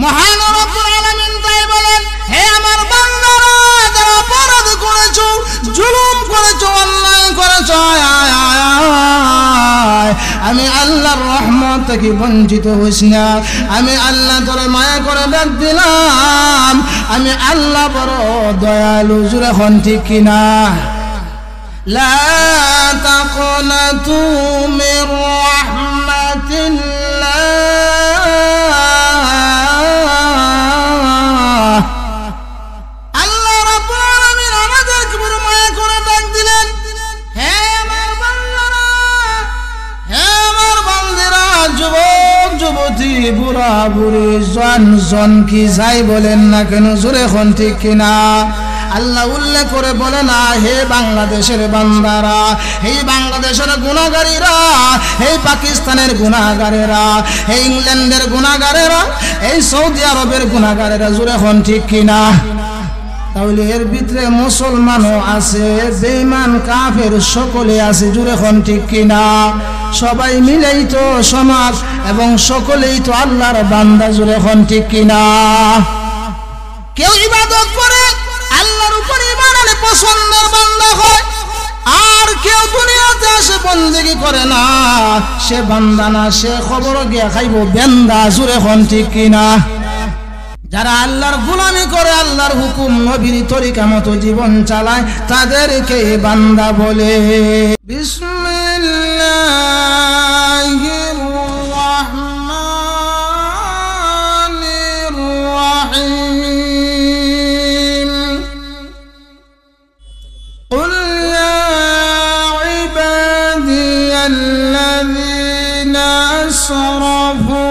মহান রব্বুল আলামিন তাই বলেন, হে আমার বান্দারা, যারা অপরাধ করেছো, জুলুম করেছো, অন্যায় করেছো, আমি আল্লাহর রহমত থেকে বঞ্চিত হইস না। আমি আল্লাহ তোর মায়া করে ডাক দিলাম, আমি আল্লাহ বড় দয়ালু। জুড়ে হন ঠিক কিনা? লা তাকনাতু মির রাহমাতিল্লাহ। আল্লাহ রাব্বুল আলামিন আমাদেরকে বড় মায়া করে ডাক দিলেন, হে আমার বান্দারা, হে আমার বান্দিরা, যুবক যুবতী, বুড়া বুড়ি, জন কি যাই বলেন না কেন, জোরে হন ঠিক কিনা? আল্লাহ উল্লেখ করে বলে না, হে বাংলাদেশের বান্দারা, এই বাংলাদেশের গুনাহগারীরা, এই পাকিস্তানের গুনাহগারেরা, এই ইংল্যান্ডের গুনাহগারেরা, এই সৌদি আরবের গুনাহগারেরা, জোরে হন ঠিক কিনা? তাহলে এর ভিতরে মুসলমানও আছে, বেঈমান কাফের সকলে আছে, জোরে হন ঠিক কিনা? সবাই মিলেই তো সমাজ এবং সকলেই তো আল্লাহর বান্দা, জোরে হন ঠিক কিনা? কেউ ইবাদত করে, আল্লাহর উপর ঈমান আনে, পছন্দের বান্দা হয়, আর কেউ দুনিয়াতে আসে বন্দেগি করে না, সে বান্দা না, সে খবর গিয়া খাইব বেন্দা, জোরে হন ঠিক কিনা? যারা আল্লাহর গোলামি করে, আল্লাহর হুকুম নবীর তরিকা মতো জীবন চালায়, তাদেরকে বান্দা বলে। বিসমিল্লাহির রাহমানির রাহিম। কুল ইয়া ইবাদিয়াল্লাযীনা আসরাফু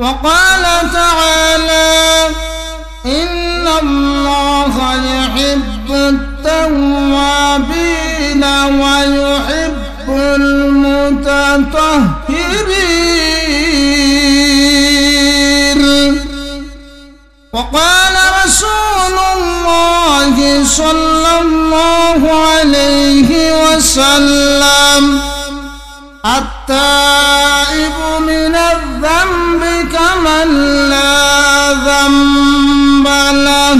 وقال تعالى إن الله يحب التوابين ويحب المتطهرين. وقال رسول الله صلى الله عليه وسلم التائب من الذنب كمن لا ذنب له.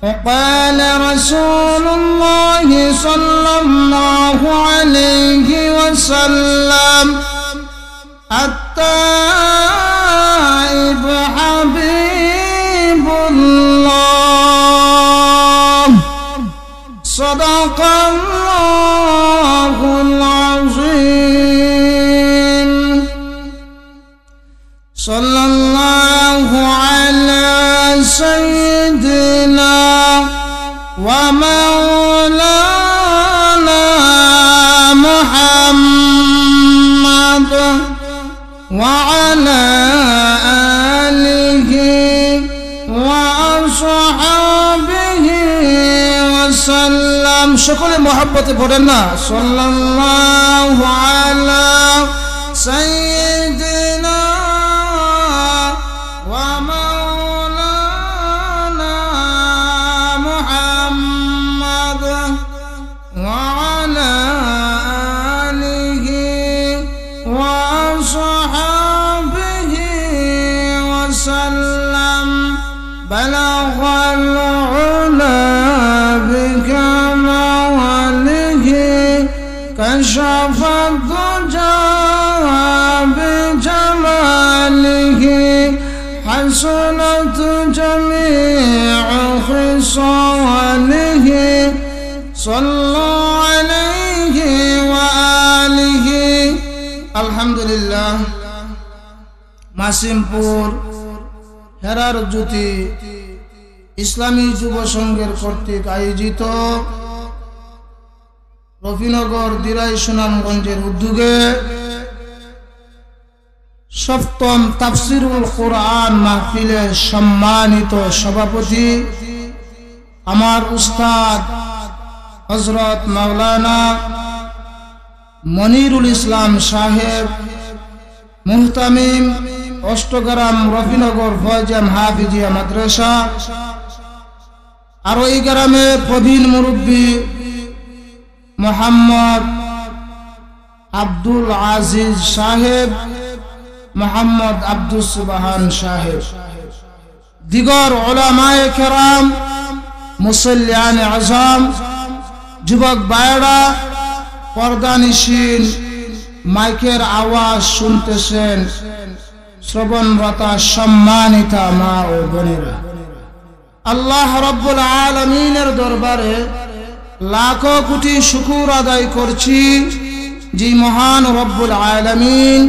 وقال رسول الله صلى الله عليه وسلم التائب حبيب الله. صدق الله العظيم. صلى الله على سيدنا ومولانا محمد وعلى آله وصحبه وسلم. সকলে মহব্বতে পড়েন না, সাল্লাল্লাহু আলা সাইয়্যিদিনা ওয়া মাওলানা মুহাম্মদ ওয়া আলা আলিহি ওয়া সাহবিহি ওয়া সাল্লাম. বালাগাল উলা বিকামালিহি কাশাফা দুজা বিজামালিহি حسنت جميع خصاله. صلوا عليه وآله. الحمد لله. মাসিমপুর হেরার জ্যোতি ইসলামী যুব সংঘের কর্তৃক আয়োজিত রফিনগর দিরাই সুনামগঞ্জের উদ্যোগে সপ্তম তাফসিরুল কোরআন মাহফিলের সম্মানিত সভাপতি আমার উস্তাদ হযরত মাওলানা মনিরুল ইসলাম সাহেব মুহতামিম অষ্টগ্রাম রফিনগর ফয়জান হাফিজিয়া মাদ্রাসা আর এই গ্রামের প্রবীণ মুরব্বী মোহাম্মদ আব্দুল আজিজ সাহেব, মোহাম্মদ আব্দুল সুবহান সাহেব, দিগর উলামায়ে কেরাম, মুসল্লিয়ান আজম, যুবক ভাইরা, পর্দানিশীন মাইকের আওয়াজ শুনতেছেন শ্রবণরতা সম্মানিতা মা ও বোনেরা, আল্লাহ রাব্বুল আলামিনের দরবারে লাখো কোটি শুকর আদায় করছি যে মহান রব্বুল আলামিন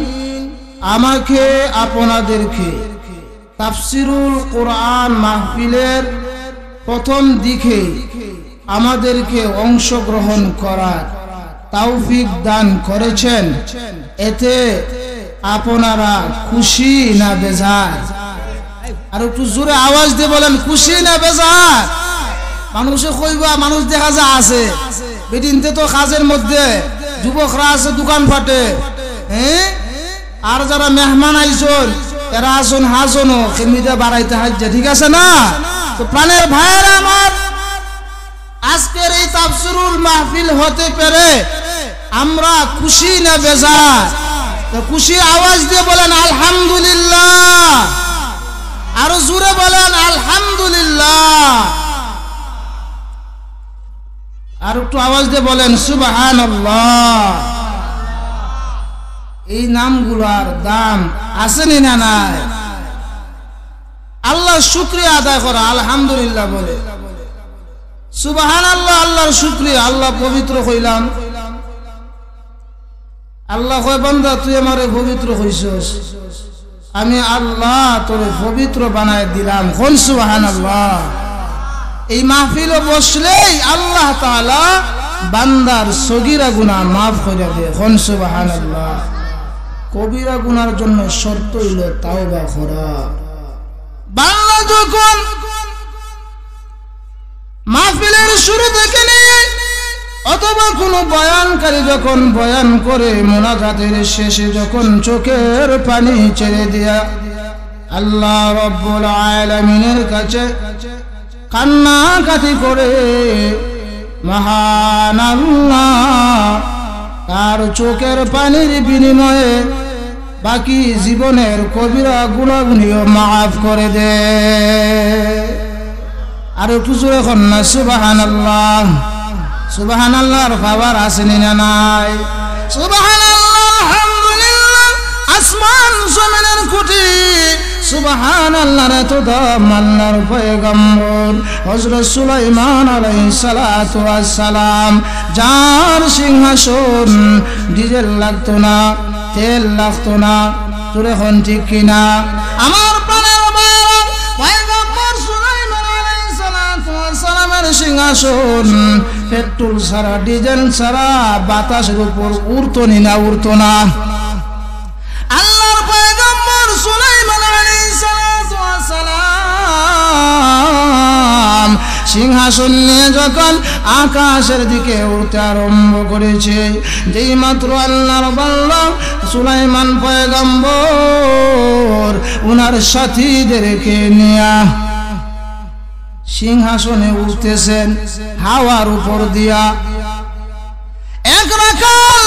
আমাকে আপনাদেরকে তাফসিরুল কোরআন মাহফিলের প্রথম দিকে আমাদেরকে অংশগ্রহণ করার তৌফিক দান করেছেন। এতে আপনারা খুশি না বেজার? আর একটু জোরে আওয়াজ দিয়ে বলেন, খুশি না বেজার? মানুষে কইবা, মানুষ দেখা যায় আছে বেদিনতে তো কাজের মধ্যে যুবকরা আছে দোকান ফাটে, হ্যাঁ, আর যারা মেহমান আইসন এরা আসুন হাসনও খেমিতে বাড়াইতে হাজ্জা, ঠিক আছে না? তো প্রাণের ভাইয়েরা আমার, আজকের এই তাফসিরুল মাহফিল হতে পেরে আমরা খুশি না বেজার? তো খুশি আওয়াজ দিয়ে বলেন আলহামদুলিল্লাহ, আরো জোরে বলেন আলহামদুলিল্লাহ, আর একটু আওয়াজ দিয়ে বলেন সুবহানাল্লাহ। এই নামগুলোর দাম আসেনি না নাই? আল্লাহর শুকরিয়া আদায় করা, আলহামদুলিল্লাহ বলে সুবহানাল্লাহ, আল্লাহর শুকরিয়া। আল্লাহ পবিত্র হইলাম, আল্লাহ কয় বান্দা তুই আমারে পবিত্র হইছস, আমি আল্লাহ তোরে পবিত্র বানায় দিলাম। কোন সুবহানাল্লাহ। এই মাহফিলে বসলেই আল্লাহ তাআলা বান্দার সগীরা গুনাহ মাফ করে দেয়। কোন সুবহানাল্লাহ। কবিরা গুনার জন্য শর্ত হইল তাওবা করা। বান্দা যখন মাহফিলের শুরু থেকে নিয়ে অথবা কোনো বয়ানকারী যখন বয়ান করে মুনাজাতের শেষে যখন চোখের পানি ছেড়ে দিয়া আল্লাহ রাব্বুল আলামিনের কাছে কান্নাকাটি করে, মহান আল্লাহ তার চোখের পানির বিনিময়ে বাকি জীবনের কবিরা গুনাহগুলিও মাফ করে দে। আর একটু জোরে কন্যা সুবহানাল্লাহ। সুবহানাল্লাহর পাওয়ার আসেনি না নাই? সুবহানাল্লাহ, আলহামদুলিল্লাহ, আসমান জমিনের খুঁটি সুবহানাল্লাহর এত দাম। আল্লাহর পয়গম্বর হযরত সুলাইমান আলাইহিস সালাতু ওয়াস সালাম, যার সিংহাসন ডিজেল লাগতো না, তেল লাগতো না, তোরে হন ঠিক কিনা? আমার প্রাণের ভাইরা, পয়গম্বর সুলাইমান আলাইহিস সালাতু ওয়াস সালামের সিংহাসন পেট্রোল ছাড়া, ডিজেল ছাড়া বাতাসের উপর উড়তো না, উড়তো না। আল্লাহর পয়গম্বর সুলাইমান আলাইহিস সালাতু ওয়াস সালাম সিংহাসন নিয়ে যখন আকাশের দিকে উঠতে আরম্ভ করেছে, যেই মাত্র আল্লাহর বান্দা সুলাইমান পয়গম্বর উনার সাথীদেরকে নিয়ে সিংহাসনে উঠতেছেন হাওয়ার উপর দিয়া। এক রাখাল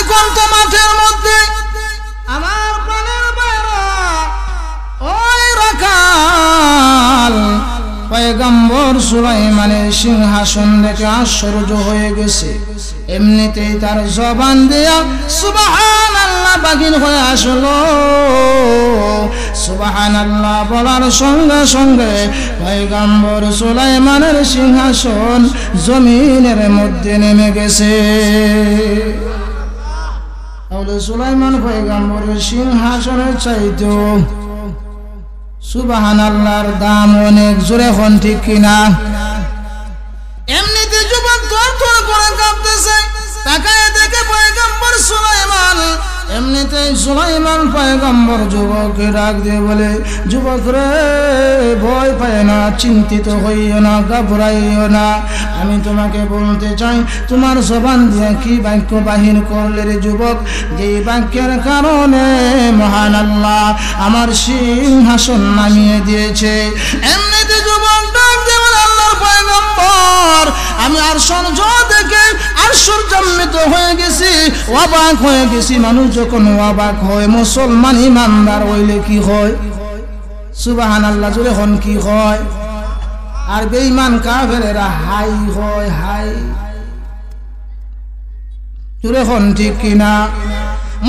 একান্ত মাঠের মধ্যে, আমার প্রাণের বাইরা, ওই রাখাল পয়গম্বর সুলাইমানের সিংহাসন দেখে আশ্চর্য হয়ে গেছে। এমনিতেই তার জবান দিয়া সুবহানাল্লাহ বাগিন হয়ে আসলো। সুবহানাল্লাহ বলার সঙ্গে সঙ্গে পয়গম্বর সুলাইমানের সিংহাসন জমিনের মধ্যে নেমে গেছে। তাহলে সুলাইমান পয়গম্বরের সিংহাসনের চাইতেও সুবহানাল্লাহর দাম অনেক। জোরে হন ঠিক কিনা? এমনিতে যুবক থরথর করে কাঁপতেছে, তাকায় দেখে পয়গম্বর সুলাইমান। এমনিতেই সুলাইমান পয়গম্বর যুবককে ডাক দিয়ে বলে, যুবক রে, ভয় পায় না, চিন্তিত হইও না, ঘাবড়াইও না। আমি তোমাকে বলতে চাই, তোমার জবান দিয়ে কি বাক্য বাহির করলে রে যুবক, যেই বাক্যের কারণে মহান আল্লাহ আমার সিংহাসন নামিয়ে দিয়েছে। এমনিতে যুবক ডাক দিয়ে বলে, আল্লাহর পয়গম্বর, আমি আরশের জগৎ থেকে আশ্চর্যান্বিত হয়ে গেছি, অবাক হয়ে গেছি। মানুষ যখন অবাক হয়, মুসলমান ইমানদার হইলে কি হয়? সুবহানাল্লাহ, জোরে হন কি হয়? আর বেঈমান কাফেরেরা হাই হয়, হাই। জোরে হন ঠিক কিনা?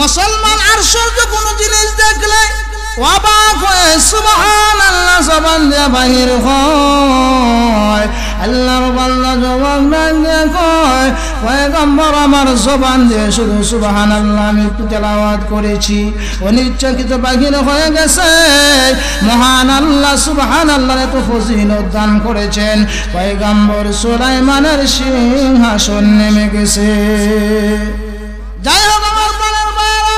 মুসলমান আশ্চর্য কোন জিনিস দেখলে অবাক হয়ে সুবহানাল্লাহ জবান দিয়ে বাহির হয়। আল্লাহর বান্দা জবান দিয়ে কয়, পয়গম্বর আমার জবান দিয়ে শুধু সুবহানাল্লাহ আমি তেলাওয়াত করেছি, অনিচ্ছাকৃত বাহির হয়ে গেছে। মহান আল্লাহ সুবহানাল্লাহ এত ফজিলত দান করেছেন, পয়গম্বর সুলাইমানের সিংহাসন নেমে গেছে। যাই হোক আমার প্রাণের ভাইরা,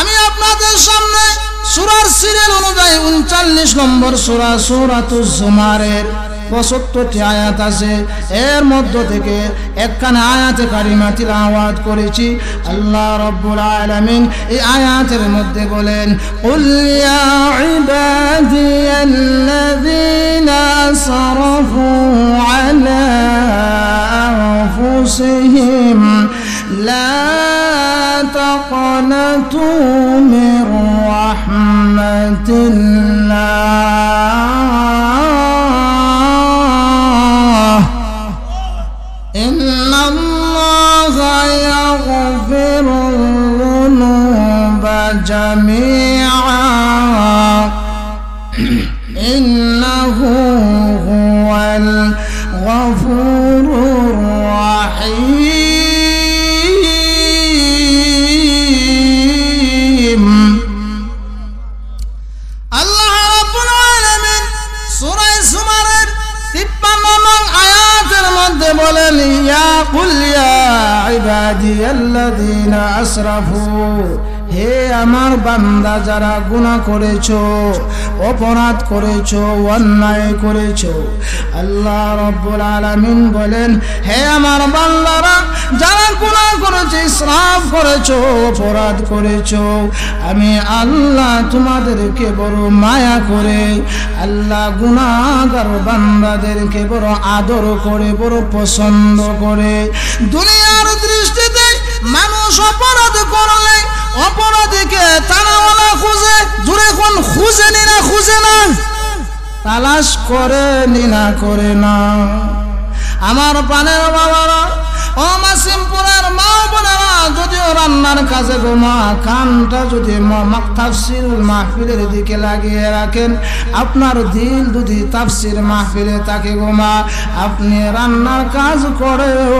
আমি আপনাদের সামনে সূরার সিরিয়াল অনুযায়ী 39 নম্বর সূরা সূরাতুজ জুমারের 75টি আয়াত আছে। এর মধ্য থেকে একখানা আয়াতে কারিমা তিলাওয়াত করেছি। আল্লাহ রাব্বুল আলামিন এই আয়াতের মধ্যে বলেন, কুল ইয়া ইবাদিয়াল্লাযীনা আসরাফু আলা আনফুসিহিম লা তাকনাতু মির রাহমাতিল্লাহ ইন্নাল্লাহা ইয়াগফিরুয যুনুবা জামিআ ইন্নাহু হুয়াল গফুরুর রাহিম। আল্লাহ রাব্বুল আলামিন সূরা জুমারের 53 নং আয়াতের মধ্যে বলেন, ইয়া কুল ইয়া ইবাদিয়াল্লাযীনা আসরাফু, হে আমার বান্দা যারা গুনাহ করেছো, অপরাধ করেছো, অন্যায় করেছো। আল্লাহ রাব্বুল আলামিন বলেন, হে আমার বান্দারা যারা গুনাহ করেছো, ইসরাফ করেছো, অপরাধ করেছো, আমি আল্লাহ তোমাদেরকে বড় মায়া করে, আল্লাহ গুনাহগার বান্দাদেরকে বড় আদর করে, বড় পছন্দ করে। দুনিয়ার দৃষ্টিতে মানুষ অপরাধ করলে অপরাধীকে তালাওয়ালা খুঁজে, জোরে কোন খুঁজে নি না, খুঁজে না, তালাশ করে নি না, করে না। আমার প্রাণের বাবারা, ও মাসিমপুরের মা বোনেরা, যদিও রান্নার কাজে গোমা কানটা যদি তাফসিরুল মাহফিলের দিকে লাগিয়ে রাখেন, আপনার দিল যদি তাফসির মাহফিলে থাকে গোমা, আপনি রান্নার কাজ করেও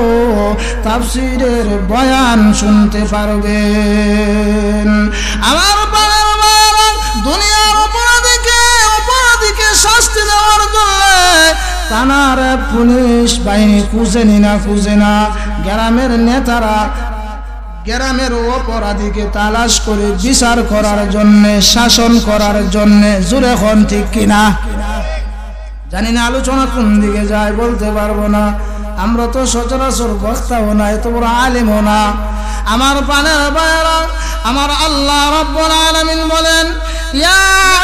তাফসিরের বয়ান শুনতে পারবেন। আমার প্রাণের বাবারা, দুনিয়ার অপরাধীকে শাস্তি দেওয়ার জন্য থানার পুলিশ বাহিনী খুঁজে নি না, খুঁজে না। গ্রামের নেতারা গ্রামের অপরাধীকে তালাশ করে বিচার করার জন্য, শাসন করার জন্য। জোরে হন ঠিক কিনা? জানি না আলোচনা কোন দিকে যায় বলতে পারবো না। আমরা তো সচরাচর বক্তাও না, এত বড় আলেমও না। আমার প্রাণের ভাইরা, আমার আল্লাহ রাব্বুল আলামিন বলেন, ইয়া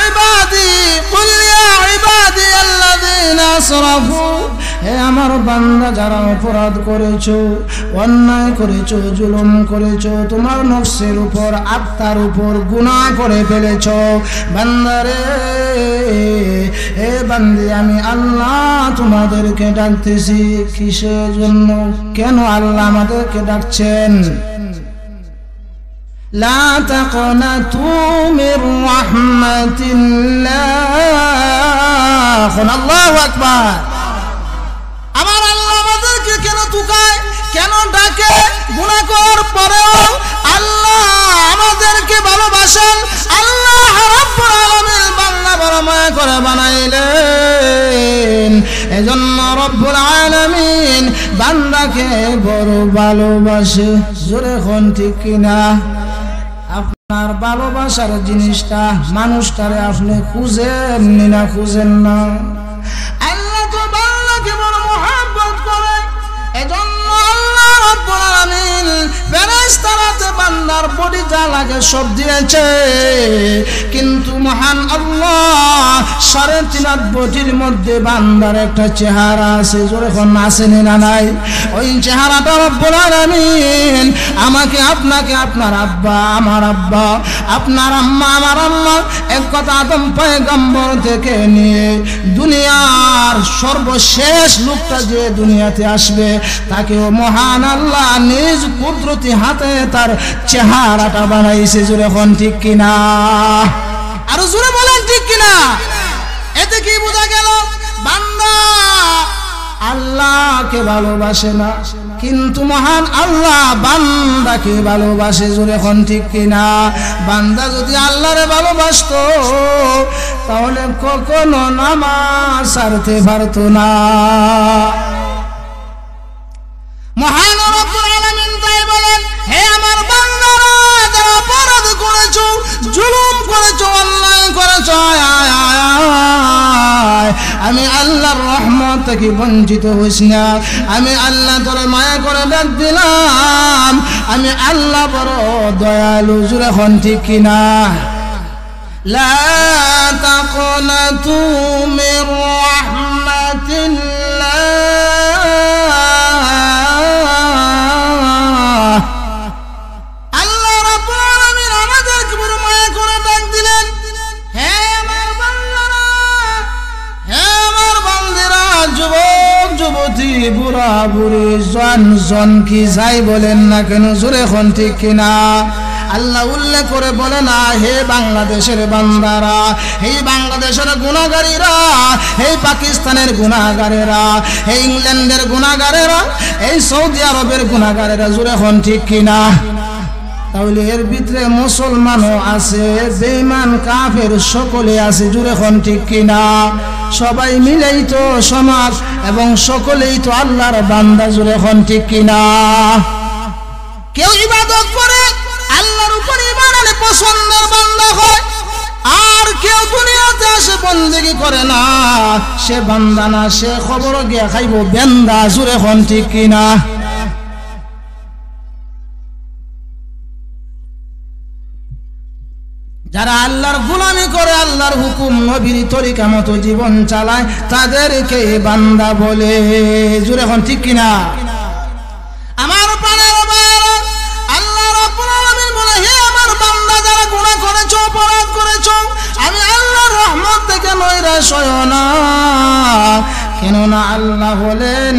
ইবাদি কুল ইয়া ইবাদিয়াল্লাযীনা আসরাফু, হে আমার বান্দা যারা অপরাধ করেছো, অন্যায় করেছো, জুলুম করেছো, তোমার নফসের উপর, আত্মার উপর গুনাহ করে ফেলেছো, বান্দারে, হে বান্দি, আমি আল্লাহ তোমাদেরকে ডাকতেছি। কিসের জন্য? কেন আল্লাহ আমাদেরকে ডাকছেন? লা তাকনাতু মির রাহমাতিল্লাহ। আল্লাহু আকবার। আমার আল্লাহ আমাদেরকে কেন তুকায়, কেন ডাকে? গুনাহ করার পরেও আল্লাহ আমাদেরকে ভালোবাসেন, আল্লাহ রাব্বুল আলামিন বান্দা বড় মায়া করে বানাইলেন, এজন্য রব্বুল আলামিন বান্দাকে বড় ভালোবাসে। জোরে কোন ঠিক কিনা? আপনার ভালোবাসার জিনিসটা মানুষটারে আপনি খুঁজেন না খুঁজেন না? আল্লাহ তো বান্দাকে বড় মহব্বত করে, এজন্য আল্লাহ রাব্বুল আলামিন ফেরেশতারাতে বান্দার বডি যা লাগে সব দিয়েছে, কিন্তু মহান আল্লাহ 3.5 বডির মধ্যে বান্দার একটা চেহারা আছে। জোরে কোন আছে না নাই? ওই চেহারাটা রব্বুল আলামিন আমাকে আপনাকে, আপনার আব্বা আমার আব্বা, আপনার আম্মা আমার আম্মা, এক কথা আদম পয়গম্বর থেকে নিয়ে দুনিয়ার সর্বশেষ লোকটা যে দুনিয়াতে আসবে তাকেও মহান আল্লাহ নিজ কুদরতি হাতে তার চেহারাটা বানাইছে। জোরে কোন ঠিক কিনা? আর জোরে বলেন ঠিক কিনা? এতে কি বোঝা গেল? বান্দা আল্লাহকে ভালোবাসে না, কিন্তু মহান আল্লাহ বান্দাকে ভালোবাসে। জোরে কোন ঠিক কিনা? বান্দা যদি আল্লাহরে ভালোবাসতো তাহলে কখনো নামাজ ছাড়তে পারতো না। মহান রব্বুল আলামিন তাই বলেন, হে আমার বান্দারা যারা অপরাধ করেছো, জুলুম করেছো, অন্যায় করেছো, আমি আল্লাহর রহমত থেকে বঞ্চিত হইস না। আমি আল্লাহ তোরে মায়া করে ডাক দিলাম, আমি আল্লাহ বড় দয়ালু। জোরে কোন ঠিক কিনা? লা তাকনাতু মির রাহমাতিল্লাহ, আল্লাহ রাব্বুল আলামিন আমাদেরকে বড় মায়া করে ডাক দিলেন, হে আমার বান্দারা, হে আমার বান্দিরা, যুবক যুবতী বুড়া বুড়ি জন জন কি যাই বলেন না কেন, জোরে কোন ঠিক কিনা? আল্লাহ উল্লেখ করে বলে না, হে বাংলাদেশের বান্দারা, হে বাংলাদেশের গুনাহগারীরা, হে পাকিস্তানের গুনাহগারেরা, হে ইংল্যান্ডের গুনাহগারেরা, এই সৌদি আরবের গুনাহগারেরা। জোরে কোন ঠিক কিনা? তাহলে এর ভিতরে মুসলমানও আছে, বেঈমান কাফের সকলে আছে। জোরে কোন ঠিক কিনা? সবাই মিলেই তো সমাজ এবং সকলেই তো আল্লাহর বান্দা। জোরে কোন ঠিক কিনা? কেউ ইবাদত করে আল্লাহর উপর ঈমান আনে পছন্দের বান্দা হয়, আর কেউ দুনিয়াতে আসে বন্দেগী করে না, সে বান্দা না, সে খবর গিয়া খাইব বেন্দা। জোরে কোন ঠিক কিনা? যারা আল্লাহর গোলামি করে, আল্লাহর হুকুম নবীর তরিকা মতো জীবন চালায়, তাদেরকে বান্দা বলে। জোরে কোন ঠিক কিনা? আমার প্রাণের ভাইরা, আল্লাহ রাব্বুল আলামিন বলে, হে আমার বান্দা যারা গুনাহ করেছো, অপরাধ করেছো, আমি আল্লাহর রহমত থেকে নৈরাশ হয়ো না, কেননা আল্লাহ হলেন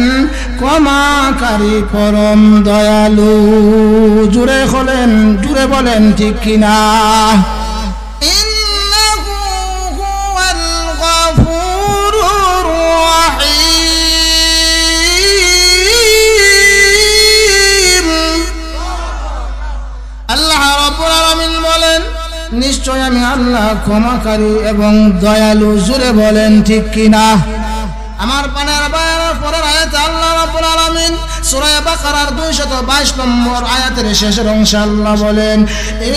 ক্ষমাকারী পরম দয়ালু। জুড়ে হলেন, জুড়ে বলেন ঠিক কিনা? নিশ্চয় আমি আল্লাহ ক্ষমাকারী এবং দয়ালু। জোরে বলেন ঠিক কিনা? আমার পানের বায়ার পরের আয়াতে আল্লাহ রাব্বুল আলামিন সূরা বাকারার 222 নম্বর আয়াতের শেষের অংশে আল্লাহ বলেন,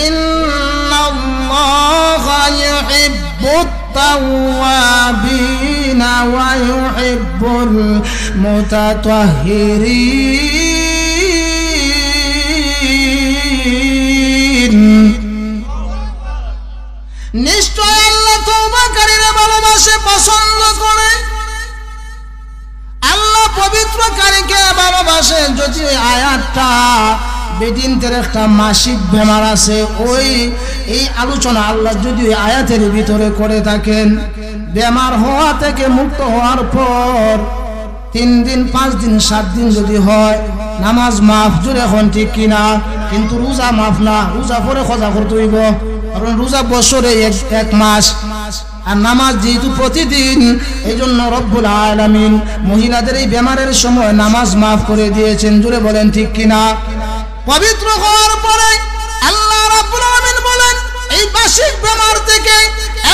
ইন্নাল্লাহা ইউহিব্বুত তাওয়াবিনা ওয়া ইউহিব্বুল মুতাতাহহিরিন। নিশ্চয় আল্লাহ তওবাকারীরা ভালোবাসে, পছন্দ করে। আল্লাহ পবিত্রকারীকে ভালোবাসে। যদি আয়াতটা বেদিনদের একটা মাসিক বেমার আছে, এই আলোচনা আল্লাহ যদি আয়াতের ভিতরে করে থাকেন, বেমার হওয়া থেকে মুক্ত হওয়ার পর 3 দিন 5 দিন 7 দিন যদি হয়, নামাজ মাফ। জোরে এখন ঠিক কিনা? কিন্তু রোজা মাফ না, রোজা পরে খোঁজা করতে হইব, কারণ রোজা বছরে এক মাস, আর নামাজ যেহেতু প্রতিদিন, এই জন্য রব্বুল আলামিন মহিলাদের এই বেমারের সময় নামাজ মাফ করে দিয়েছেন। জুড়ে বলেন ঠিক কিনা? পবিত্র হওয়ার পরে আল্লাহ রাব্বুল আলামিন বলেন এই মাসিক বেমার থেকে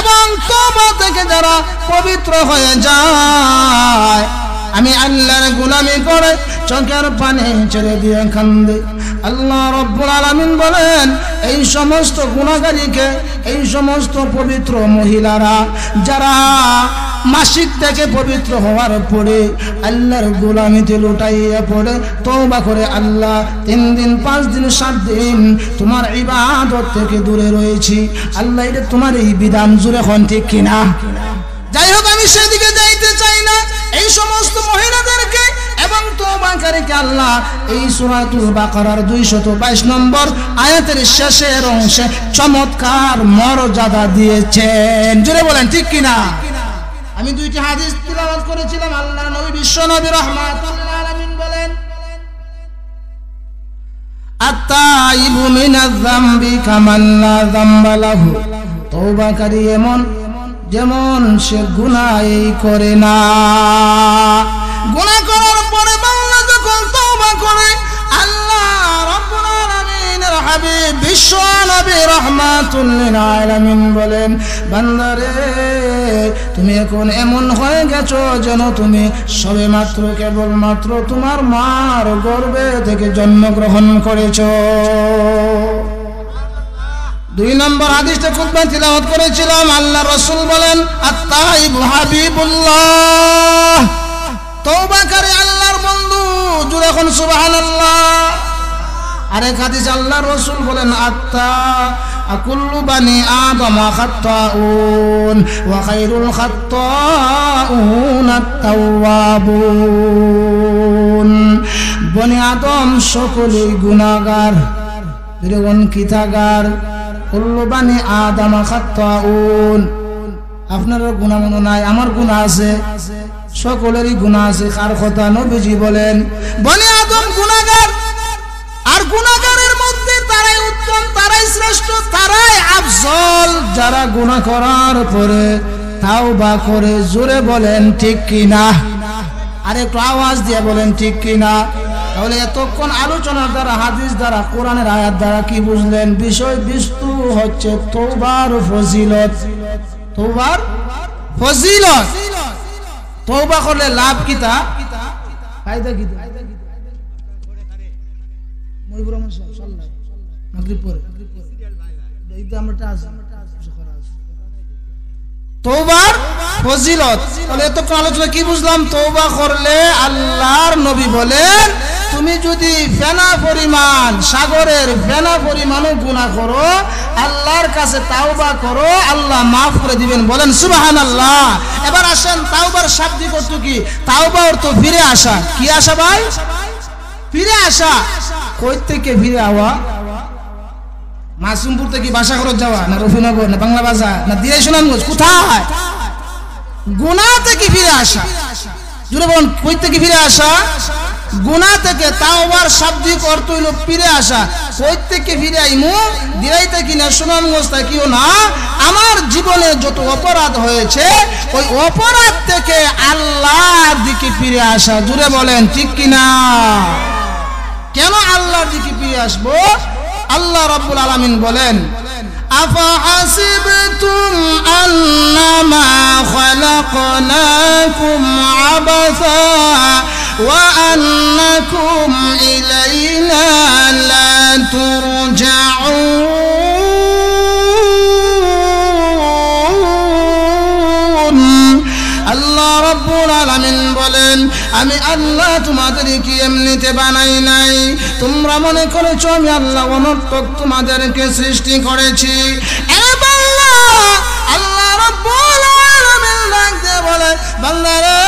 এবং তওবা থেকে যারা পবিত্র হয়ে যায় আমি আল্লাহর গোলামি করে চোখের পানি ছেড়ে দিয়ে কান্দে। আল্লাহ রাব্বুল আলামিন বলেন এই সমস্ত গুনাহগারীকে, এই সমস্ত পবিত্র মহিলারা যারা মাসিক থেকে পবিত্র হওয়ার পরে আল্লাহর গোলামিতে লুটাইয়া পড়ে তওবা করে, আল্লাহ 3 দিন 5 দিন 7 দিন তোমার ইবাদত থেকে দূরে রয়েছি, আল্লাহ এটা তোমার এই বিধান জুড়ে হন, ঠিক কিনা? যাই হোক, আমি সেদিকে যাইতে চাই না। এই সমস্ত মহিলাদেরকে এবং তওবাকারীকে আল্লাহ এই সূরাতুল বাকারার 222 নম্বর আয়াতের শেষের অংশে চমৎকার মর্যাদা দিয়েছেন। জোরে বলেন ঠিক কিনা? আমি 2টি হাদিস তিলাওয়াত করেছিলাম। আল্লাহর নবী বিশ্বনবী রাহমাতুল্লাহ আলামিন বলেন আত-তাইবু মিনাজ যামবি কামান লা যামবা লাহু, তওবাকারী এমন যেমন সে গুনাহই করে না। গুনাহ করার পরে বান্দা যখন তওবা করে আল্লাহ রাব্বুল আলামিনের হাবিব বিশ্ব নবী রাহমাতুল লিল আলামিন বলেন বান্দারে তুমি এখন এমন হয়ে গেছো যেন তুমি সবেমাত্র কেবলমাত্র তোমার মার গর্ভে থেকে জন্মগ্রহণ করেছো। 2 নম্বর হাদিসটা খুতবা তিলাওয়াত করেছিলাম। আল্লাহ রাসূল বলেন আত-তাইবু হাবিবুল্লাহ, তওবাকারী আল্লাহর বন্ধু। জোরে এখন সুবহানাল্লাহ। আরেক হাদিস আল্লাহ রাসূল বলেন কুল্লু বানি আদম খাত্তাউন ওয়া খায়রুল খাত্তাউন আত-তাওয়াবুন। বনি আদম সকলেই গুনাহগার, বিরগণ কিতাগার। কুল্লু বানি আদম খাত্তাউন, আপনার গুনাহ মনে নাই, আমার গুনাহ আছে, সকলেরই গুনাহ আছে। কার কথা? নবীজি বলেন বনি আদম গুনাহগার, আর গুনাহগারের মধ্যে তারাই উত্তম, তারাই শ্রেষ্ঠ, তারাই আফজল যারা গুনাহ করার পরে তাওবা করে। জোরে বলেন ঠিক কিনা? আর একটু আওয়াজ দিয়ে বলেন ঠিক কিনা? তাহলে এতক্ষণ আলোচনার দ্বারা, হাদিস দ্বারা, কোরআনের আয়াত দ্বারা কি বুঝলেন? বিষয় বস্তু হচ্ছে তওবার ফজিলত। তওবার ফজিলত। তওবা করলে লাভ কিতা? ফায়দা কিতা? মহিবুর রহমান সাহেব সাল্লাল্লাহু মাগরিব পরে এইটা আমরা আজ তওবার ফজিলত। তাহলে এতক্ষণ আলোচনা কি বুঝলাম? তওবা করলে আল্লাহর নবী বলেন তুমি যদি ফেনা পরিমাণ, সাগরের ফেনা পরিমাণও গুনাহ করো, আল্লাহর কাছে তাওবা করো, আল্লাহ মাফ করে দিবেন। বলেন সুবহানাল্লাহ। এবার আসেন তাওবার শাব্দিক অর্থ কি? তাওবা অর্থ ফিরে আসা। কি আসা ভাই? ফিরে আসা। কই থেকে ফিরে আওয়া? মাসুমপুর থেকে বাসা খরচ যাওয়া, না রফিনগর, না বাংলা বাজার, না দিয়াই সুনামগঞ্জ? কোথায়? গুনাহ থেকে ফিরে আসা। জুড়ে বলুন, কই থেকে ফিরে আসা? গুনাহ থেকে। তাওবার শাব্দিক অর্থ হইল ফিরে আসা। কই থেকে ফিরে আইমু? দিয়াই থেকে না, সুনামগঞ্জ থেকেও না। আমার জীবনে যত অপরাধ হয়েছে ওই অপরাধ থেকে আল্লাহর দিকে ফিরে আসা। জুড়ে বলেন ঠিক কিনা? কেন আল্লাহর দিকে ফিরে আসবো? আল্লাহ রাব্বুল আলামিন বলেন আফাহাসিবতুম আন্নামা খালাকনাকুম আবাসা ওয়া আন্নাকুম ইলাইনা লা তুরজাউন। আল্লাহ রাব্বুল আলামিন বলেন আমি আল্লাহ তোমাদেরকে এমনিতে বানাই নাই, তোমরা মনে করেছো আমি আল্লাহ অনর্থক তোমাদেরকে সৃষ্টি করেছি। আল্লাহ রাব্বুল আলামিন ডাকতে বলে বান্দারে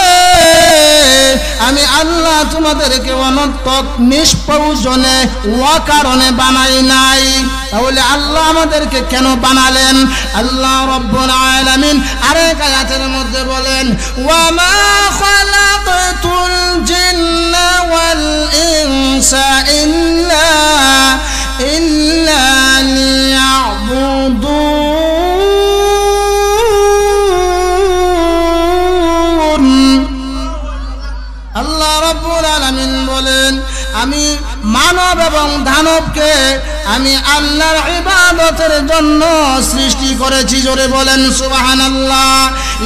আমি আল্লাহ তোমাদেরকে অনর্থক নিষ্প্রয়োজনে অকারণে বানাই নাই। তাহলে আল্লাহ আমাদেরকে কেন বানালেন? আল্লাহ রাব্বুল আলামিন আরেক আয়াতের মধ্যে বলেন ওয়া মা খালাকতুল জিন্না ওয়াল ইনসা ইল্লা লিয়াবুদুন। আল্লাহ রাব্বুল আলামিন বলেন আমি মানব এবং দানবকে আমি আল্লাহর ইবাদতের জন্য সৃষ্টি করেছি। জোরে বলেন সুবহানাল্লাহ।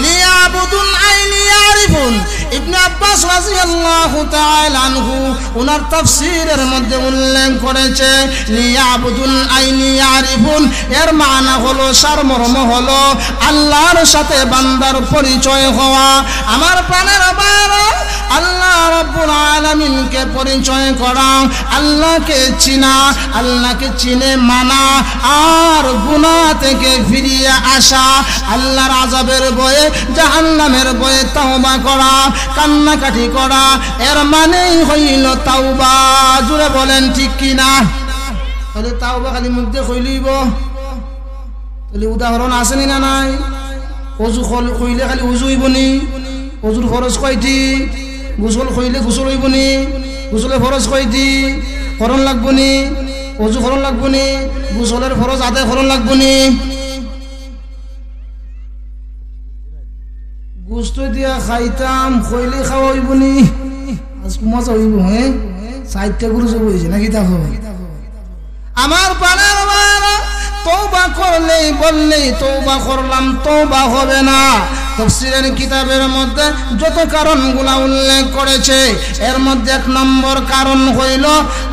লিয়াবুদুন আই লিয়ারিফুন। ইবনে আব্বাস রাদিয়াল্লাহু তাআলা আনহু ওনার তাফসীরের মধ্যে উল্লেখ করেছে লিয়াবুদুন আই লিয়ারিফুন, এর মানা হলো, সারমর্ম হলো আল্লাহর সাথে বান্দার পরিচয় হওয়া। আমার প্রাণের বাইরে আল্লাহ রাব্বুল আলামিনকে পরিচয় করা, আল্লাহকে চিনা, আল্লাহকে চিনে মানা, আর গুনাহ থেকে ফিরিয়ে আসা, আল্লাহর আযাবের ভয়ে, জাহান্নামের ভয়ে তওবা করা, কান্নাকাটি করা, এর মানেই হইল তাওবা। জোরে বলেন ঠিক কি না? তাহলে তাওবা খালি মুখ দিয়ে কইলইব? তাহলে উদাহরণ আসেনি না নাই? ওযু কইলে খালি ওযু হইবনি? ওযুর ফরজ কয়টি? গোসল কইলে গোসল হইবনি? গোসলের ফরজ কয়টি? করণ লাগবনি? ওযু করণ লাগবনি? গোসলের ফরজ আদায় করণ লাগবনি? গোস্ত দিয়া খাইতাম কইলে খাওয়া হইবনি? আজকে মজা হইব। হ্যাঁ, সাইডটা গুরু সব হয়েছে নাকি? তা হবে আমার পাড়ার বাড়া। তওবা করলেই বললেই তওবা করলাম, তওবা হবে না। তাফসীরের কিতাবের মধ্যে যত কারণগুলা উল্লেখ করেছে, এর মধ্যে এক নম্বর কারণ হইল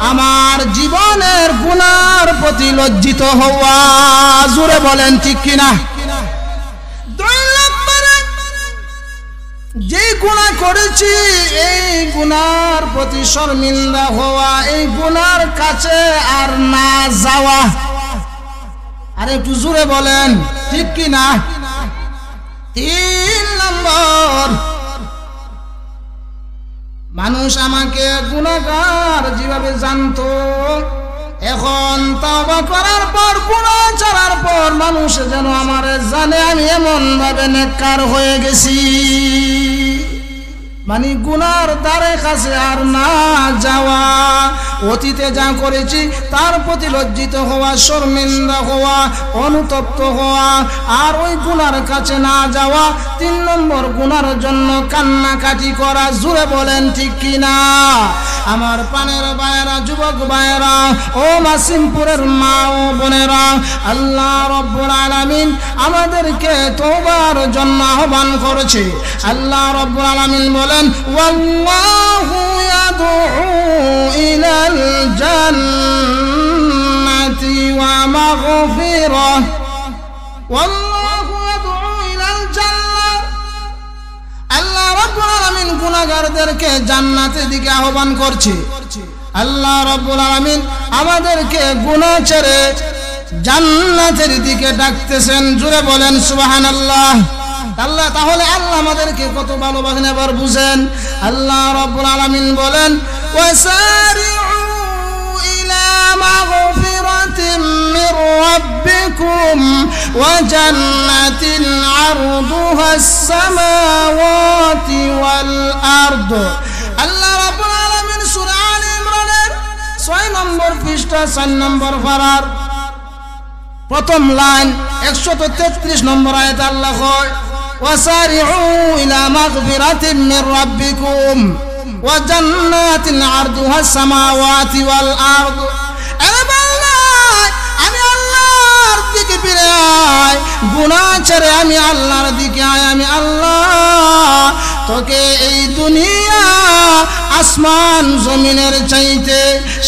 আমার জীবনের গুনার প্রতি লজ্জিত হওয়া। জোরে বলেন ঠিক কিনা? দুই নম্বরে যে গুনাহ করেছি এই গুনার প্রতি শর্মিন্দা হওয়া, এই গুনার কাছে আর না যাওয়া। আরে একটু জোরে বলেন ঠিক কি না? তিন নম্বর, মানুষ আমাকে গুনাহগার যেভাবে জানতো, এখন তওবা করার পর, গুনাহ ছাড়ার পর মানুষ যেন আমারে জানে আমি এমন ভাবে নেককার হয়ে গেছি। মানে গুনার দ্বারে কাছে আর না যাওয়া, অতীতে যা করেছি তার প্রতি লজ্জিত হওয়া, শর্মিন্দা হওয়া, অনুতপ্ত হওয়া, আর ওই গুনার কাছে না যাওয়া। তিন নম্বর, গুনার জন্য কান্নাকাটি করা। জোরে বলেন ঠিক কিনা? আমার প্রাণের ভাইয়েরা, যুবক ভাইয়েরা, ও মাসিমপুরের মা ও বোনেরা, আল্লাহ রাব্বুল আলামিন আমাদেরকে তওবার জন্য আহ্বান করেছে। আল্লাহ রাব্বুল আলামিন বলেন ওয়াল্লাহু ইয়াদউ ইলাল জান্নাতি ওয়া মাগফিরাহ, ওয়াল্লাহু ইয়াদউ ইলাল জান্নাহ। আল্লাহ রাব্বুল আলামিন গুনাহগারদেরকে জান্নাতের দিকে আহ্বান করছে। আল্লাহ রাব্বুল আলামিন আমাদেরকে গুনাহ ছেড়ে জান্নাতের দিকে ডাকতেছেন। জোরে বলেন সুবহানাল্লাহ। আল্লাহ, তাহলে আল্লাহ আমাদেরকে কত ভালোবাসেন এবার বুঝেন। আল্লাহ রাব্বুল আলামিন বলেন ওয়াসারিউ ইলা মাগফিরাতিন মির রাব্বিকুম ওয়া জান্নাতিন আরদুহাস সামাওয়াতি ওয়াল আরদ। আল্লাহ রাব্বুল আলামিন সূরা আলে ইমরানের 6 নম্বর পৃষ্ঠা 4 নম্বর পারার প্রথম লাইন 133 নম্বর আয়াত আল্লাহ কয় وسارعوا إلى مغفرة من ربكم وجنات عرضها السماوات والأرض। আমি আল্লাহর দিকে ফিরে আয়, গুনাহ ছেড়ে আমি আল্লাহর দিকে আয়। আমি আল্লাহ তোকে এই দুনিয়া আসমান জমিনের চাইতে,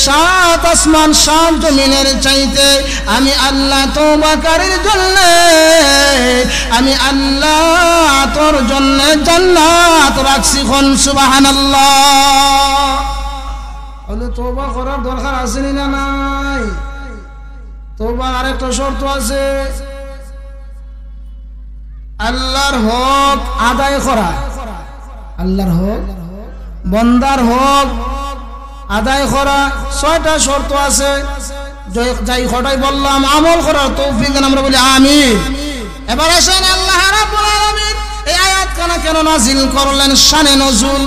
7 আসমান 7 জমিনের চাইতে আমি আল্লাহ তওবাকারীর জন্য, আমি আল্লাহ তোর জন্য জান্নাত রাখছি। কোন সুবহানাল্লাহ। বলে তওবা করার দরকার আছে না নাই? তওবার আরেকটা শর্ত আছে, আল্লাহর হক আদায় করা। আল্লাহর হক, বান্দার হক আদায় করা 6টা শর্ত আছে। যাই কটাই বললাম, আমল করার তৌফিক দেন, আমরা বলি আমিন। এবার আসেন আল্লাহ রাব্বুল আলামিন এই আয়াতখানা কেন নাযিল করলেন? শানে নজুল,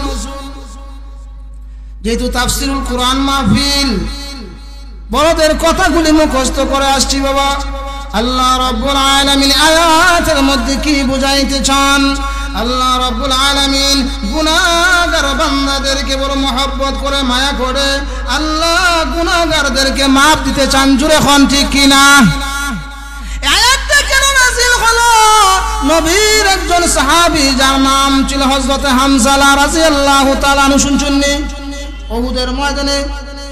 যেহেতু তাফসীরুল কুরআন মাহফিল, বড়দের কথাগুলি মুখস্থ করে আসছি বাবা। আল্লাহ রাব্বুল আলামিন আয়াতের মধ্যে কি বুঝাইতে চান? আল্লাহ রাব্বুল আলামিন গুনাহগার বান্দাদেরকে বড় মহব্বত করে মায়া করে আল্লাহ গুনাহগারদেরকে maaf দিতে চান জোরে কোন ঠিক কিনা আয়াতটা কেন নাযিল হলো নবীর একজন সাহাবী যার নাম ছিল হযরত হামজা রাদিয়াল্লাহু তাআলা আনহু শুনছুননি উহুদের ময়দানে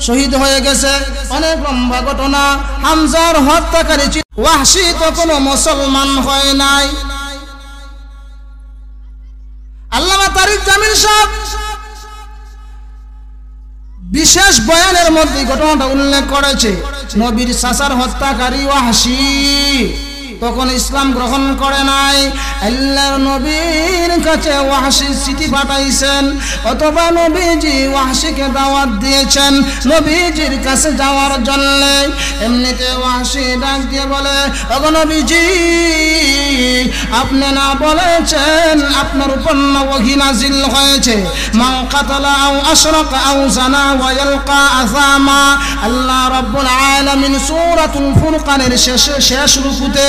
শহীদ হয়ে গেছে অনেক লম্বা ঘটনা হামজার হত্যাকারী ছিল ওয়াহশী তখন মুসলমান হয় নাই আল্লামা তারিক জামিল সাহেব বিশেষ বয়ানের মধ্যে ঘটনাটা উল্লেখ করেছে নবীর চাচার হত্যাকারী ওয়াহশী তখন ইসলাম গ্রহণ করে নাই আল্লাহর নবীর কাছে ওয়াহশী চিঠি পাঠাইছেন অথবা নবীজি ওয়াহশীকে দাওয়াত দিয়েছেন নবীজির কাছে যাওয়ার জন্য এমনিতে ওয়াহশী ডাক দিয়ে বলে ওগো নবীজি আপনি না বলেছেন আপনার উপর ওহী নাযিল হয়েছে মান কাতালা আও আশরাকা আও জানা ওয়া ইয়ালকা আযামা আল্লাহ রাব্বুল আলামিন সূরাতুল ফুরকানের শেষ রুকুতে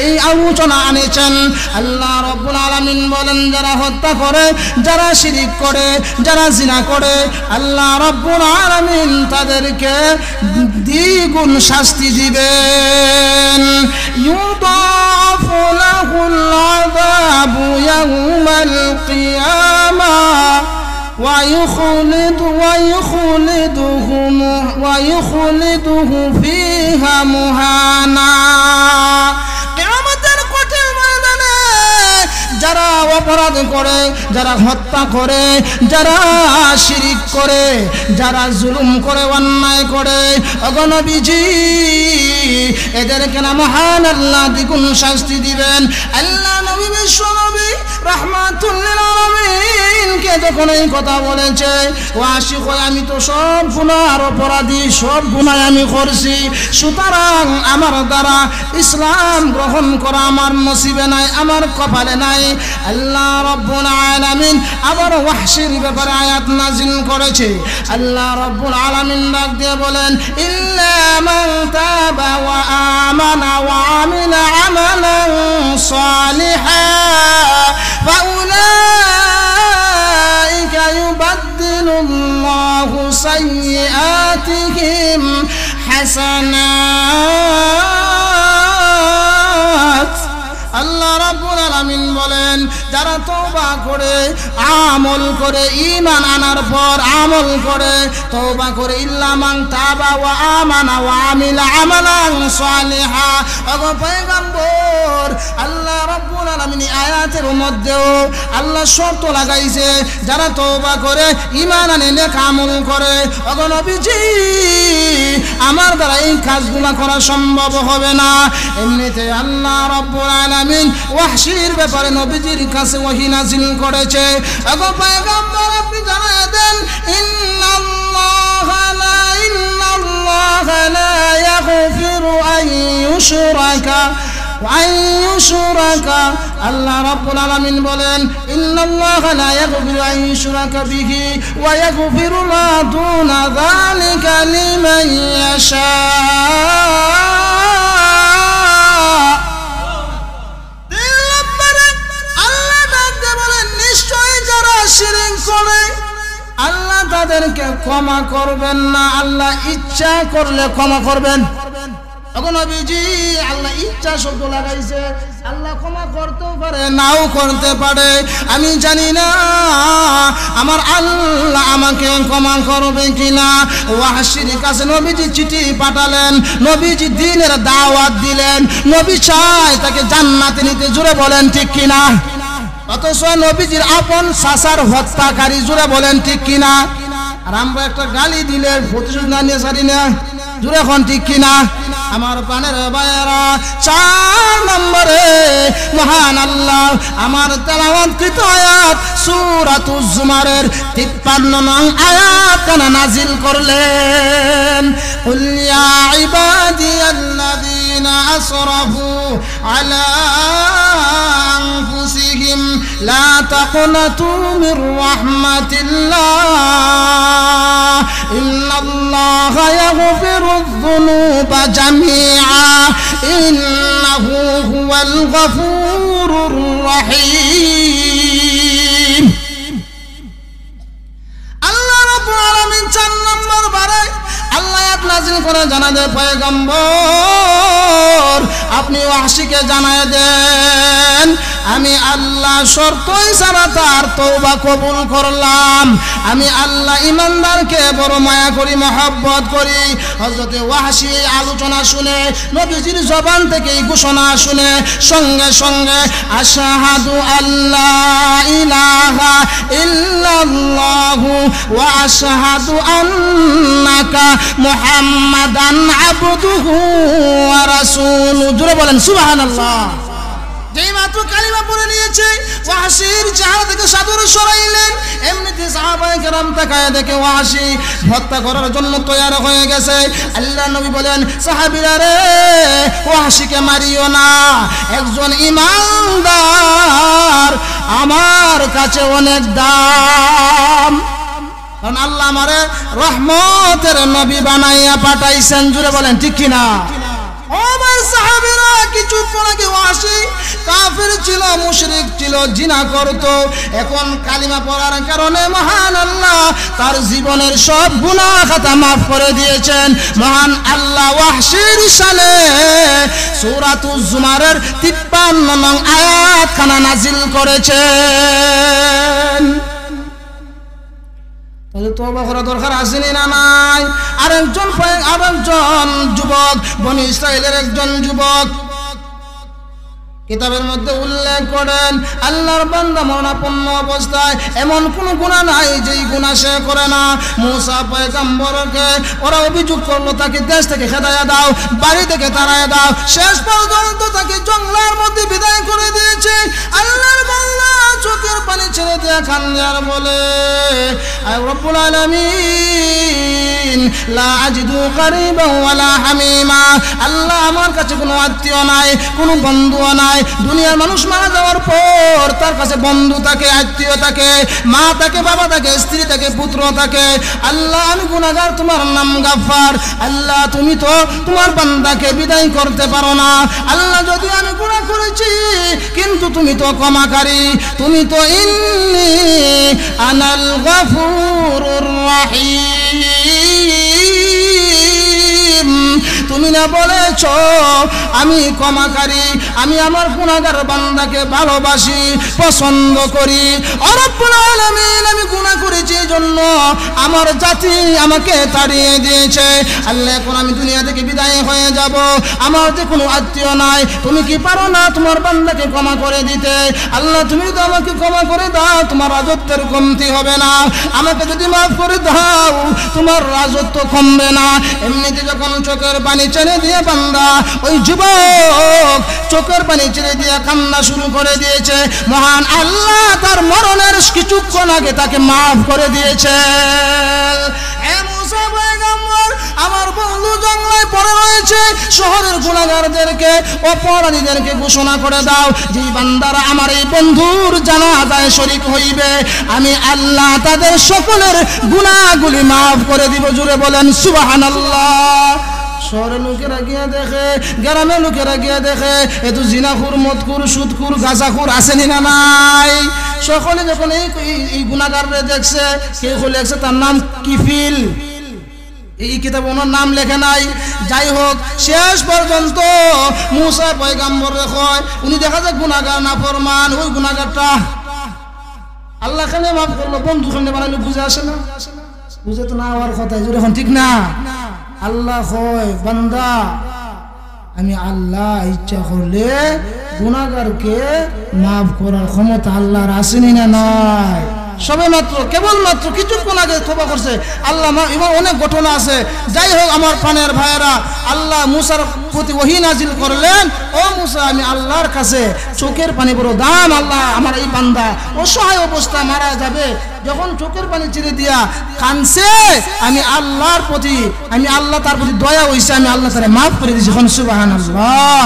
এই আলোচনা আনেছেন আল্লাহ রাব্বুল আলামিন বলেন যারা হত্যা করে যারা শিরক করে যারা জিনা করে আল্লাহ রাব্বুল আলামিন তাদেরকে দ্বিগুণ শাস্তি দিবেন ইউদাফু লাহুল আযাবু ইয়াউমাল কিয়ামা ويخلده فيها مهانا যারা অপরাধ করে যারা হত্যা করে যারা শিরক করে যারা জুলুম করে অন্যায় করে ওগো নবীজি এদেরকে না মহান আল্লাহ দ্বিগুণ শাস্তি দিবেন আল্লাহ নবী বিশ্ব নবী রাহমাতুল লিল আলামিন কে যখন এই কথা বলেছে ওয়াহশী কয় আমি তো সব গুনার অপরাধী সব গুনাহ আমি করছি সুতরাং আমার দ্বারা ইসলাম গ্রহণ করা আমার নসিবে নাই আমার কপালে নাই আল্লাহ রাব্বুল আলামিন আবার ওয়াহশীর ব্যাপারে আয়াত নাযিল করেছে আল্লাহ রাব্বুল আলামিন ডাক দিয়ে বলেন ইল্লা মান তাবা ওয়া আমানা ওয়া আমিলা আমালান সালিহান ফাউলাইকা ইউবাদদিলুল্লাহু সাইয়্যাতিহিম হাসানাত আল্লাহ রাব্বুল আলামিন বলেন যারা তওবা করে আমল করে ঈমান আনার পর আমল করে তওবা করে ইল্লা মান তাবা ওয়া আমানা ওয়া আমিলা আমালান সালিহা ওগো পয়গম্বর আল্লাহ রাব্বুল আলামিন আয়াতের মধ্যেও আল্লাহ শর্ত লাগাইছে যারা তওবা করে ঈমান আনে নেক আমল করে ওগো নবীজি আমার দ্বারা এই কাজগুলো করা সম্ভব হবে না এমনিতে আল্লাহ রাব্বুল আলামিন ওয়াহশীর ব্যাপারে নবীজির কাছে ওহী নাযিল করেছে ওগো পয়গম্বর আপনি জানায় দেন ইন্নাল্লাহা লা ইয়াগফিরু আন ইউশরাকা আল্লাহ রাব্বুল আলামিন বলেন ইন্নাল্লাহা লা ইয়াগফিরু আন ইউশরাকা বিহি ওয়া ইয়াগফিরু মা দুনা যালিকা লিমান ইয়াশা শিরক করে আল্লাহ তাদেরকে ক্ষমা করবেন না আল্লাহ ইচ্ছা করলে ক্ষমা করবেন ওগো নবীজি আল্লাহ ইচ্ছা শব্দ লাগাইছে আল্লাহ ক্ষমা করতেও পারে নাও করতে পারে আমি জানি না আমার আল্লাহ আমাকে ক্ষমা করবে কিনা ওয়াহশীর কাছে নবীজি চিঠি পাঠালেন নবীজি দ্বীনের দাওয়াত দিলেন নবী চায় তাকে জান্নাতে নিতে জোরে বলেন ঠিক কিনা অথচ নবীজির আপন চাচার হত্যাকারী জোরে বলেন ঠিক কিনা আর আমরা একটা গালি দিলে প্রতিশোধ না নিয়ে সারি না জোরে এখন ঠিক কিনা আমার প্রাণের ভাইয়েরা 4 নম্বরে মহান আল্লাহ আমার তেলাওয়াতকৃত আয়াত সূরাতুজ জুমারের 53 নং আয়াত কেন নাযিল করলেন কুল ইয়া ইবাদিয়াল্লাযীনা আসরাফু আলা আনফুসিহিম লা তাকনাতু মির রাহমাতিল্লাহ ইন্নাল্লাহা ইয়াগফিরুয যুনুবা জামিআ ইন্নাহু হুয়াল গফুরুর রহিম আয়াত নাযিল করে জানাতে পয়গম্বর আপনি ওয়াহশীকে জানায় দেন আমি আল্লাহ শর্তই ছাড়া তার তওবা কবুল করলাম। আমি আল্লাহ ঈমানদারকে বড় মায়া করি, মহব্বত করি। হযরত ওয়াহশী আলোচনা শুনে, নবীজির জবান থেকে এই ঘোষণা শুনে সঙ্গে সঙ্গে আশহাদু আল্লা ইলাহা ইল্লাল্লাহু ওয়া আশহাদু আন্নাকা মুহাম্মাদান আবদুহু ওয়া রাসূলুহু, জোরে বলেন সুবহানাল্লাহ। যেই মাত্র কালিমা পড়ে নিয়েছে ওয়াহশীর চেহারা থেকে সাদর সরাইলেন। এমনিতে সাহাবায়ে কেরাম তাকায় দেখে ওয়াহশী হত্যা করার জন্য তৈরি হয়ে গেছে। আল্লাহ নবী বলেন, সাহাবীরা রে, ওয়াহশীকে মারিও না, একজন ঈমানদার আমার কাছে অনেক দাম, কারণ আল্লাহ আমারে রহমতের নবী বানাইয়া পাঠাইছেন। জুড়ে বলেন ঠিক কিনা? আমার সাহাবীরা কিছুক্ষণ আগে ওয়াহশী কাফের ছিল, মুশরিক ছিল, জিনা করত। এখন কালিমা পড়ার কারণে মহান আল্লাহ তার জীবনের সব গুনাহ খাতা মাফ করে দিয়েছেন। মহান আল্লাহ ওয়াহশীর শানে সূরাতুজ জুমারের 53 নং আয়াত খানা নাজিল করেছেন। তাহলে তওবা করা দরকার আছে না নাই? আরেকজন যুবক, বনি ইসরাইলের একজন যুবক কিতাবের মধ্যে উল্লেখ করেন, আল্লাহর বান্দা মরণাপন্ন অবস্থায় এমন কোন গুনাহ নাই যেই গুনাহ সে করে না। মুসা পয়গম্বরকে ওরা অভিযোগ করলো, তাকে দেশ থেকে খেদাইয়া দাও, বাড়ি থেকে তাড়াইয়া দাও, শেষ পর্যন্ত তাকে জঙ্গলের মধ্যে বিদায় করে দিয়েছে। আল্লাহর বান্দা চোখের পানি ছেড়ে দিয়ে কান্দে আর বলে, আয় রব্বুল আলামিন লা আজিদু কারিবা ওয়ালা হামিমা, আল্লাহ আমার কাছে কোনো আত্মীয় নাই, কোনো বন্ধুও নাই। দুনিয়ার মানুষ মারা যাওয়ার পর তার কাছে বন্ধু থাকে, আত্মীয় থাকে, মা থাকে, বাবা থাকে, স্ত্রী থাকে, পুত্র থাকে। আল্লাহ আমি গুনাহগার, তোমার নাম গাফফার। আল্লাহ তুমি তো তোমার বান্দাকে বিদায় করতে পারো না। আল্লাহ যদি আমি গুনাহ করেছি, কিন্তু তুমি তো ক্ষমাকারী, তুমি তো ইন্নী আনাল গাফুরুর রাহিম, তুমি না বলেছ আমি ক্ষমাকারী, আমি আমার গুনাহগার বান্দাকে ভালোবাসি, পছন্দ করি। ও রব্বুল আলামিন, আমি গুনাহ করেছি জন্য আমার জাতি আমাকে তাড়িয়ে দিয়েছে। আল্লাহ এখন আমি দুনিয়া থেকে বিদায় হয়ে যাব, আমার যে কোনো আত্মীয় নাই, তুমি কি পারো না তোমার বান্দাকে ক্ষমা করে দিতে? আল্লাহ তুমি তো আমাকে ক্ষমা করে দাও, তোমার রাজত্বের কমতি হবে না। আমাকে যদি মাফ করে দাও, তোমার রাজত্ব কমবে না। এমনিতে যখন চোখের পানি ছেড়ে দিয়ে বান্দা, ওই যুবক চোখের পানি ছেড়ে দিয়ে কান্না শুরু করে দিয়েছে। মহান আল্লাহ তার মরণের কিছুক্ষণ আগে তাকে মাফ করে দিয়েছে। আমার বন্ধু জঙ্গলায় পড়ে রয়েছে, শহরের গুনাহগারদেরকে, অপরাধীদেরকে ঘোষণা করে দাও, যে বান্দারা আমার এই বন্ধুর জানাজায় শরীক হইবে, আমি আল্লাহ তাদের সকলের গুনাহগুলি মাফ করে দিব। জুড়ে বলেন সুবহানাল্লাহ। শহরের লোকেরা গিয়া দেখে, গ্রামের লোকেরা গিয়া দেখে, এত জিনাখুর, মদখুর, সুদখুর, গাঁজাখুর আসেনি না নাই? সকলে যখন এই গুনাহগাররে দেখছে, কেউ লেখছে তার নাম কিফিল, এই কিতাবে ওনার নাম লেখে নাই। যাই হোক, শেষ পর্যন্ত মুসা পয়গম্বর কয়, উনি দেখা যায় গুনাহগার, নাফরমান, ওই গুনাহগারটা আল্লাহ খানে মাফ করলো, বন্ধু খানে বানাইলো। বুঝে আসে না? বুঝে তো না হওয়ার কথা, এখন ঠিক না? আল্লাহ কয়, বান্দা আমি আল্লাহ ইচ্ছা করলে গুনাহগারকে মাফ করার ক্ষমতা আল্লাহর আসেনি না নাই? সবে মাত্র কেবলমাত্র কিছুক্ষণ আগে তওবা করছে আল্লাহ। এবার অনেক ঘটনা আছে। যাই হোক আমার প্রাণের ভাইয়েরা, আল্লাহ মুসার প্রতি ওহী নাজিল করলেন, ও মুসা আমি আল্লাহর কাছে চোখের পানি বড় দাম, আল্লাহ আমার এই বান্দা অসহায় অবস্থা মারা যাবে, যখন চোখের পানি ছেড়ে দিয়া কানছে, আমি আল্লাহর প্রতি, আমি আল্লাহ তার প্রতি দয়া হইছে, আমি আল্লাহ তারে মাফ করে দিয়েছি। সুবহানাল্লাহ।